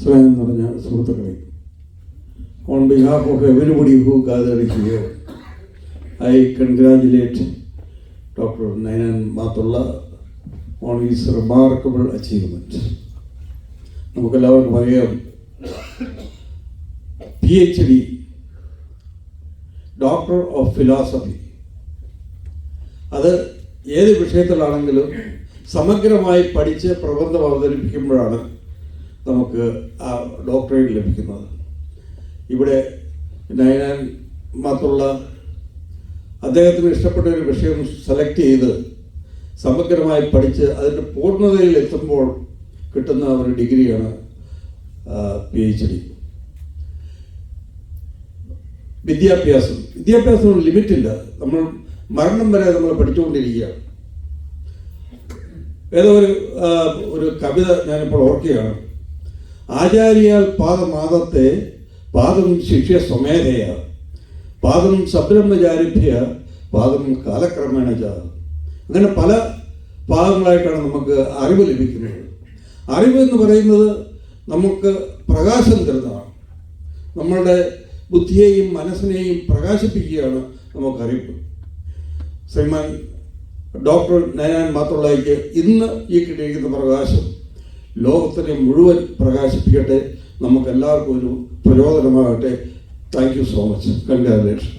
സ്നേഹം നിറഞ്ഞ സുഹൃത്തുക്കളെ, on behalf of everybody who gathered here, I congratulate Dr. Nainan Mathulla on his remarkable achievement. നമുക്കെല്ലാവർക്കും അറിയാം, PhD, doctor of philosophy, അത് ഏത് വിഷയത്തിലാണെങ്കിലും സമഗ്രമായി പഠിച്ച് പ്രബന്ധം അവതരിപ്പിക്കുമ്പോഴാണ് നമുക്ക് ആ ഡോക്ടറേറ്റ് ലഭിക്കുന്നത്. ഇവിടെ നൈനാൻ മാത്തുള്ള അദ്ദേഹത്തിന് ഇഷ്ടപ്പെട്ട ഒരു വിഷയം സെലക്ട് ചെയ്ത് സമഗ്രമായി പഠിച്ച് അതിൻ്റെ പൂർണ്ണതയിൽ എത്തുമ്പോൾ കിട്ടുന്ന ഒരു ഡിഗ്രിയാണ് PhD. വിദ്യാഭ്യാസം ലിമിറ്റില്ല. നമ്മൾ മരണം വരെ നമ്മൾ പഠിച്ചുകൊണ്ടിരിക്കുകയാണ്. ഏതോ ഒരു കവിത ഞാനിപ്പോൾ ഓർക്കുകയാണ്. ആചാര്യാൽ പാദമാദത്തെ പാദം ശിഷ്യ സ്വമേധയ പാദം സബ്രഹ്മചാരിഭ്യ പാദം കാലക്രമേണ ച. അങ്ങനെ പല പാദങ്ങളായിട്ടാണ് നമുക്ക് അറിവ് ലഭിക്കുന്നത്. അറിവ് എന്ന് പറയുന്നത് നമുക്ക് പ്രകാശം തരുന്നതാണ്. നമ്മളുടെ ബുദ്ധിയെയും മനസ്സിനെയും പ്രകാശിപ്പിക്കുകയാണ് നമുക്കറിവ്. ശ്രീമാൻ ഡോക്ടർ നൈനാൻ മാത്തുള്ളയ്ക്ക് ഇന്ന് ഈ കിട്ടിയിരിക്കുന്ന പ്രകാശം ലോകത്തിനെ മുഴുവൻ പ്രകാശിപ്പിക്കട്ടെ. നമുക്കെല്ലാവർക്കും ഒരു പ്രചോദനമാകട്ടെ. Thank you so much. Congratulation.